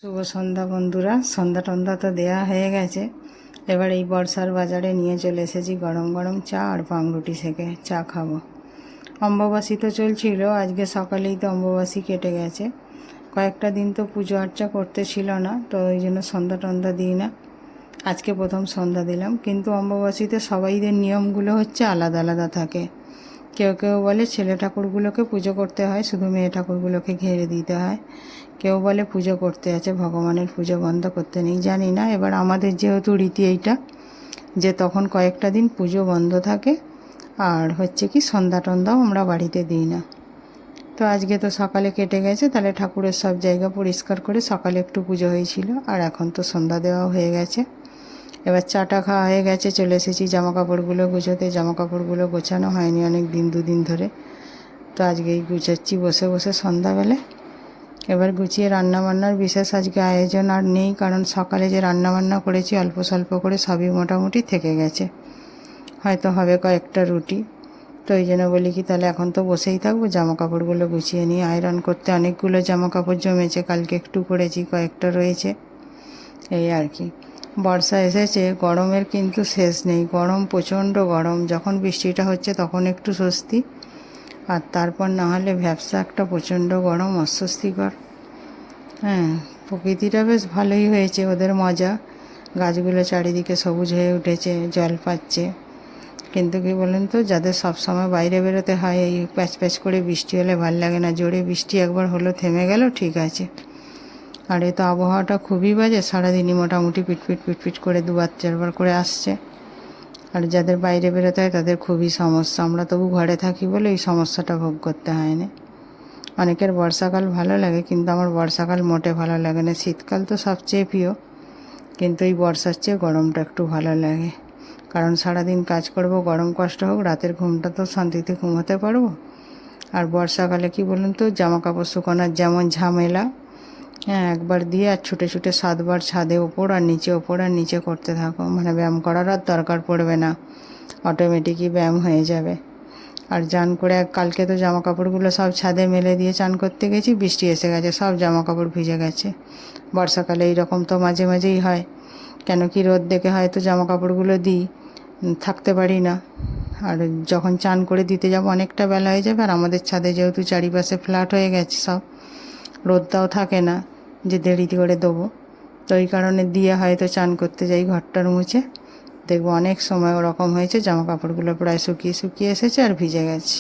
শুভ সন্ধ্যা বন্ধুরা। সন্ধ্যা টন্ধা তো দেয়া হয়ে গেছে। এবার এই বর্ষার বাজারে নিয়ে চলে এসেছি গরম গরম চা আর পাউরুটি সেঁকে চা খাবো। অম্বুবাসী তো চলছিল, আজকে সকালেই তো অম্বুবাসী কেটে গেছে। কয়েকটা দিন তো পুজো আর্চা করতে ছিল না, তো ওই জন্য সন্ধ্যা টন্ধা দিই না। আজকে প্রথম সন্ধ্যা দিলাম। কিন্তু অম্বুবাসীতে সবাইদের নিয়মগুলো হচ্ছে আলাদা আলাদা থাকে। কেউ কেউ বলে ছেলে ঠাকুরগুলোকে পুজো করতে হয়, শুধু মেয়ে ঠাকুরগুলোকে ঘিরে দিতে হয়। কেউ বলে পুজো করতে আছে, ভগবানের পুজো বন্ধ করতে নেই। জানি না, এবার আমাদের যেহেতু রীতি এইটা যে তখন কয়েকটা দিন পুজো বন্ধ থাকে। আর হচ্ছে কি সন্ধ্যা টন্ধাও আমরা বাড়িতে দিই না। তো আজকে তো সকালে কেটে গেছে, তাহলে ঠাকুরের সব জায়গা পরিষ্কার করে সকালে একটু পুজো হয়েছিল, আর এখন তো সন্ধ্যা দেওয়া হয়ে গেছে। এবার চাটা খাওয়া হয়ে গেছে, চলে এসেছি জামা কাপড়গুলো গুছোতে। জামা কাপড়গুলো গোছানো হয়নি অনেক দিন, দুদিন ধরে। তো আজকেই গুছাচ্ছি বসে বসে সন্ধ্যাবেলায়। এবার গুছিয়ে রান্নাবান্নার বিশেষ আজকে আয়োজন আর নেই, কারণ সকালে যে রান্নাবান্না করেছি অল্প স্বল্প করে সবই মোটামুটি থেকে গেছে। হয়তো হবে কয়েকটা রুটি। তো ওই জন্য বলি কি তাহলে এখন তো বসেই থাকবো, জামা কাপড়গুলো গুছিয়ে নিয়ে। আয়রন করতে অনেকগুলো জামা কাপড় জমেছে, কালকে একটু করেছি, কয়েকটা রয়েছে, এই আর কি। বর্ষা এসেছে, গরমের কিন্তু শেষ নেই। গরম, প্রচণ্ড গরম। যখন বৃষ্টিটা হচ্ছে তখন একটু স্বস্তি, আর তারপর না হলে ভ্যাপসা একটা প্রচণ্ড গরম, অস্বস্তিকর। হ্যাঁ, প্রকৃতিটা বেশ ভালোই হয়েছে, ওদের মজা। গাছগুলো চারিদিকে সবুজ হয়ে উঠেছে, জল পাচ্ছে। কিন্তু কি বলেন তো, যাদের সব সময় বাইরে বেরোতে হয়, এই প্যাচ প্যাচ করে বৃষ্টি হলে ভাল লাগে না। জোরে বৃষ্টি একবার হলো, থেমে গেল, ঠিক আছে। আর এ তো আবহাওয়াটা খুবই বাজে, সারাদিনই মোটামুটি পিটপিট পিটপিট করে দুবার চারবার করে আসছে। আর যাদের বাইরে বেরোতে হয় তাদের খুবই সমস্যা। আমরা তবু ঘরে থাকি বলে এই সমস্যাটা ভোগ করতে হয় না। অনেকের বর্ষাকাল ভালো লাগে, কিন্তু আমার বর্ষাকাল মোটে ভালো লাগে না। শীতকাল তো সবচেয়ে প্রিয়, কিন্তু এই বর্ষার চেয়ে গরমটা একটু ভালো লাগে। কারণ সারাদিন কাজ করব, গরম কষ্ট হোক, রাতের ঘুমটা তো শান্তিতে ঘুমোতে পারবো। আর বর্ষাকালে কি বলুন তো, জামা কাপড় শুকানোর যেমন ঝামেলা, হ্যাঁ, একবার দিয়ে আর ছুটে ছুটে 7বার ছাদে ওপর আর নিচে, ওপর আর নিচে করতে থাকো, মানে ব্যায়াম করার আর দরকার পড়বে না, অটোমেটিকই ব্যায়াম হয়ে যাবে। আর চান করে কালকে তো জামা কাপড়গুলো সব ছাদে মেলে দিয়ে চান করতে গেছি, বৃষ্টি এসে গেছে, সব জামা কাপড় ভিজে গেছে। বর্ষাকালে এইরকম তো মাঝে মাঝেই হয়। কেন কি রোদ দেখে হয়তো জামা কাপড়গুলো দিই, থাকতে পারি না। আর যখন চান করে দিতে যাব অনেকটা বেলা হয়ে যাবে। আর আমাদের ছাদে যেহেতু চারিপাশে ফ্ল্যাট হয়ে গেছে সব, রোদটাও থাকে না যে দেরিতে করে দেবো। তো এই কারণে দিয়ে হয়তো চান করতে যাই ঘরটার মুছে, দেখবো অনেক সময় ওরকম হয়েছে, জামা কাপড়গুলো প্রায় শুকিয়ে শুকিয়ে এসেছে আর ভিজে গেছে।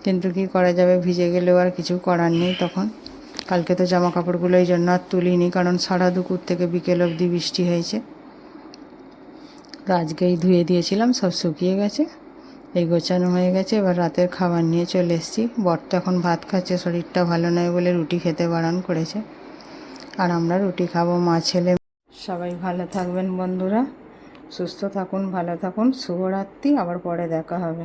কিন্তু কি করা যাবে, ভিজে গেলেও আর কিছু করার নেই তখন। কালকে তো জামা কাপড়গুলো এই জন্য আর তুলিনি, কারণ সারা দুপুর থেকে বিকেল অবধি বৃষ্টি হয়েছে। তো আজকেই ধুয়ে দিয়েছিলাম, সব শুকিয়ে গেছে, এই গোছানো হয়ে গেছে। এবার রাতের খাবার নিয়ে চলে এসেছি। বর তো এখন ভাত খাচ্ছে, শরীরটা ভালো নয় বলে রুটি খেতে বারণ করেছে, আর আমরা রুটি খাবো, মা ছেলে। সবাই ভালো থাকবেন বন্ধুরা, সুস্থ থাকুন, ভালো থাকুন। শুভরাত্রি, আবার পরে দেখা হবে।